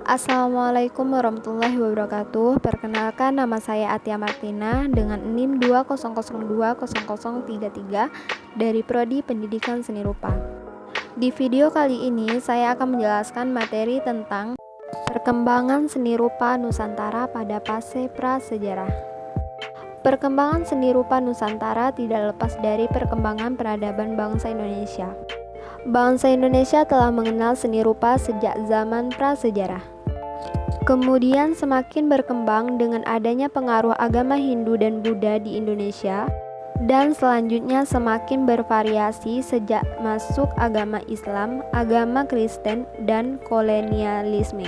Assalamualaikum warahmatullahi wabarakatuh. Perkenalkan, nama saya Atia Martina dengan NIM 200200033 dari Prodi Pendidikan Seni Rupa. Di video kali ini saya akan menjelaskan materi tentang perkembangan seni rupa Nusantara pada fase prasejarah. Perkembangan seni rupa Nusantara tidak lepas dari perkembangan peradaban bangsa Indonesia. Bangsa Indonesia telah mengenal seni rupa sejak zaman prasejarah. Kemudian semakin berkembang dengan adanya pengaruh agama Hindu dan Buddha di Indonesia, dan selanjutnya semakin bervariasi sejak masuk agama Islam, agama Kristen, dan kolonialisme.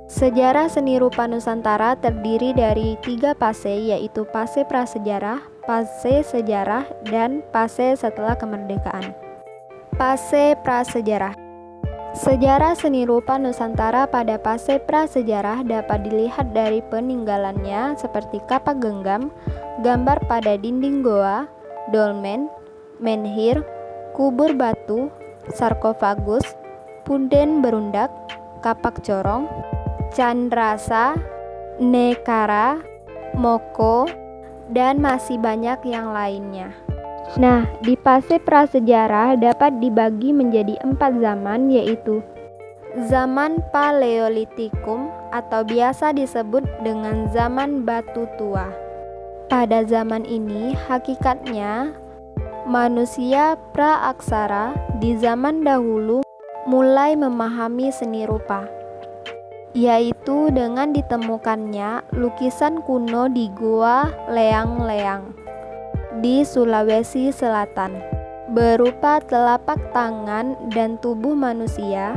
Sejarah seni rupa Nusantara terdiri dari 3 fase, yaitu fase prasejarah, fase sejarah, dan fase setelah kemerdekaan. Fase prasejarah. Sejarah seni rupa Nusantara pada fase prasejarah dapat dilihat dari peninggalannya seperti kapak genggam, gambar pada dinding goa, dolmen, menhir, kubur batu, sarkofagus, punden berundak, kapak corong, candrasa, nekara, moko, dan masih banyak yang lainnya. Nah, di fase prasejarah dapat dibagi menjadi 4 zaman, yaitu zaman Paleolitikum atau biasa disebut dengan zaman batu tua. Pada zaman ini, hakikatnya manusia praaksara di zaman dahulu mulai memahami seni rupa, yaitu dengan ditemukannya lukisan kuno di Gua Leang-Leang di Sulawesi Selatan berupa telapak tangan dan tubuh manusia.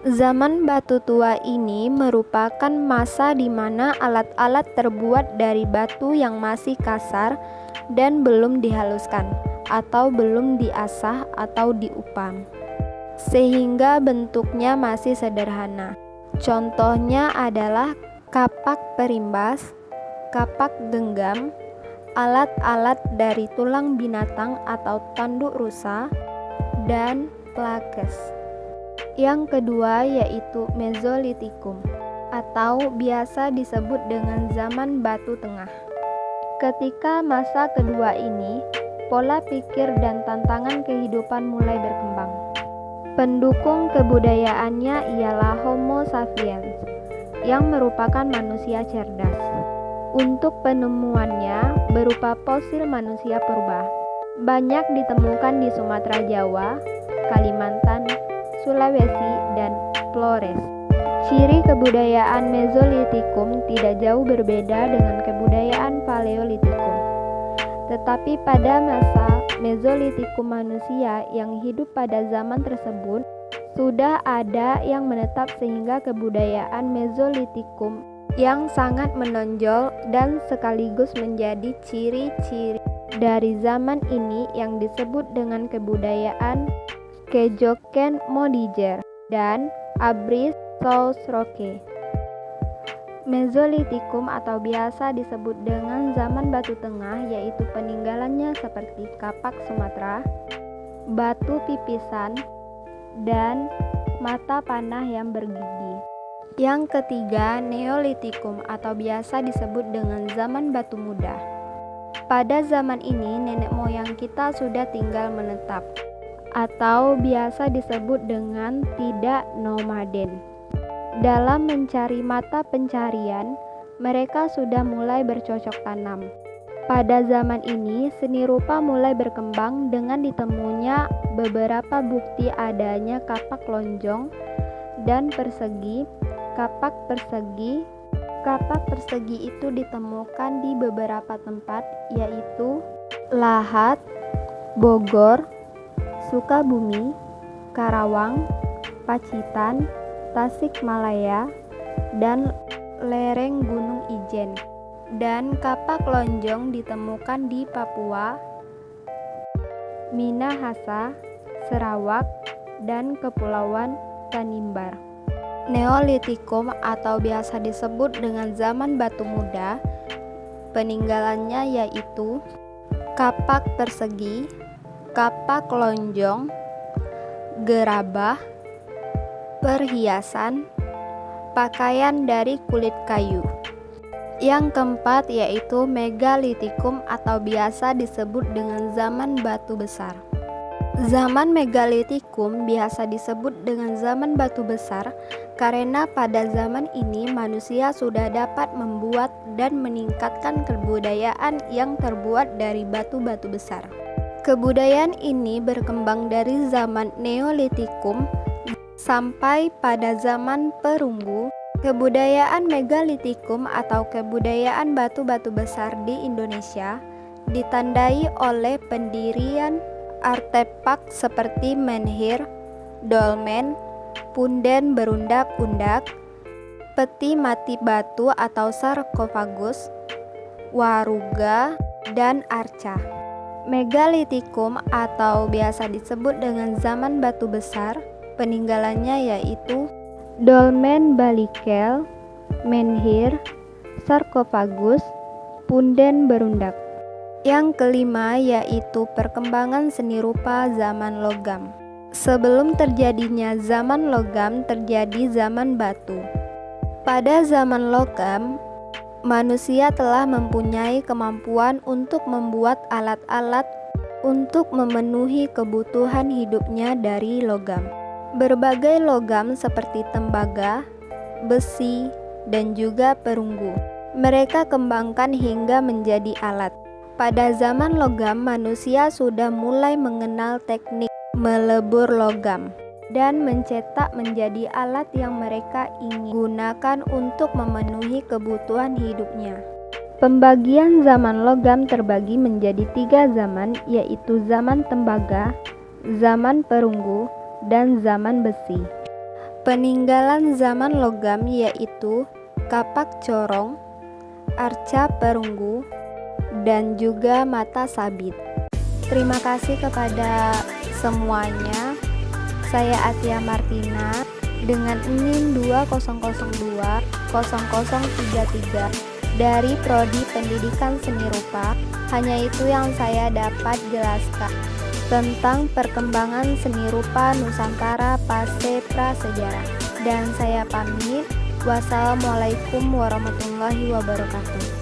Zaman batu tua ini merupakan masa di mana alat-alat terbuat dari batu yang masih kasar dan belum dihaluskan atau belum diasah atau diupam, sehingga bentuknya masih sederhana. Contohnya adalah kapak perimbas, kapak genggam, alat-alat dari tulang binatang atau tanduk rusa, dan plakes. Yang kedua yaitu Mezolitikum atau biasa disebut dengan zaman batu tengah. Ketika masa kedua ini, pola pikir dan tantangan kehidupan mulai berkembang. Pendukung kebudayaannya ialah Homo sapiens, yang merupakan manusia cerdas. Untuk penemuannya berupa fosil manusia purba, banyak ditemukan di Sumatera Jawa, Kalimantan, Sulawesi, dan Flores. Ciri kebudayaan Mezolitikum tidak jauh berbeda dengan kebudayaan Paleolitikum. Tetapi pada masa Mezolitikum manusia yang hidup pada zaman tersebut sudah ada yang menetap, sehingga kebudayaan Mezolitikum yang sangat menonjol dan sekaligus menjadi ciri-ciri dari zaman ini yang disebut dengan kebudayaan Kejoken Modiger dan Abris Sausroke. Mezolitikum atau biasa disebut dengan zaman batu tengah yaitu peninggalannya seperti kapak Sumatera, batu pipisan, dan mata panah yang bergigi. Yang ketiga, Neolitikum atau biasa disebut dengan zaman batu muda. Pada zaman ini nenek moyang kita sudah tinggal menetap atau biasa disebut dengan tidak nomaden. Dalam mencari mata pencarian, mereka sudah mulai bercocok tanam. Pada zaman ini, seni rupa mulai berkembang dengan ditemunya beberapa bukti adanya kapak lonjong dan persegi. Kapak persegi itu ditemukan di beberapa tempat, yaitu Lahat, Bogor, Sukabumi, Karawang, Pacitan, Tasikmalaya, dan lereng Gunung Ijen. Dan kapak lonjong ditemukan di Papua, Minahasa, Sarawak, dan Kepulauan Tanimbar. Neolitikum atau biasa disebut dengan zaman batu muda, peninggalannya yaitu kapak persegi, kapak lonjong, gerabah, perhiasan, pakaian dari kulit kayu. Yang keempat yaitu Megalitikum atau biasa disebut dengan zaman batu besar. Zaman Megalitikum biasa disebut dengan zaman batu besar karena pada zaman ini manusia sudah dapat membuat dan meningkatkan kebudayaan yang terbuat dari batu-batu besar. Kebudayaan ini berkembang dari zaman Neolitikum sampai pada zaman Perunggu. Kebudayaan Megalitikum atau kebudayaan batu-batu besar di Indonesia ditandai oleh pendirian artefak seperti menhir, dolmen, punden berundak-undak, peti mati batu atau sarkofagus, waruga, dan arca. Megalitikum atau biasa disebut dengan zaman batu besar, peninggalannya yaitu dolmen balikel, menhir, sarkofagus, punden berundak. Yang kelima yaitu perkembangan seni rupa zaman logam. Sebelum terjadinya zaman logam terjadi zaman batu. Pada zaman logam, manusia telah mempunyai kemampuan untuk membuat alat-alat untuk memenuhi kebutuhan hidupnya dari logam. Berbagai logam seperti tembaga, besi, dan juga perunggu mereka kembangkan hingga menjadi alat. Pada zaman logam, manusia sudah mulai mengenal teknik melebur logam dan mencetak menjadi alat yang mereka ingin gunakan untuk memenuhi kebutuhan hidupnya. Pembagian zaman logam terbagi menjadi 3 zaman, yaitu zaman tembaga, zaman perunggu, dan zaman besi. Peninggalan zaman logam yaitu kapak corong, arca perunggu, dan juga mata sabit. Terima kasih kepada semuanya. Saya Atia Martina dengan NIM 20020033 dari Prodi Pendidikan Seni Rupa. Hanya itu yang saya dapat jelaskan tentang perkembangan seni rupa Nusantara pasca prasejarah. Dan saya pamit. Wassalamualaikum warahmatullahi wabarakatuh.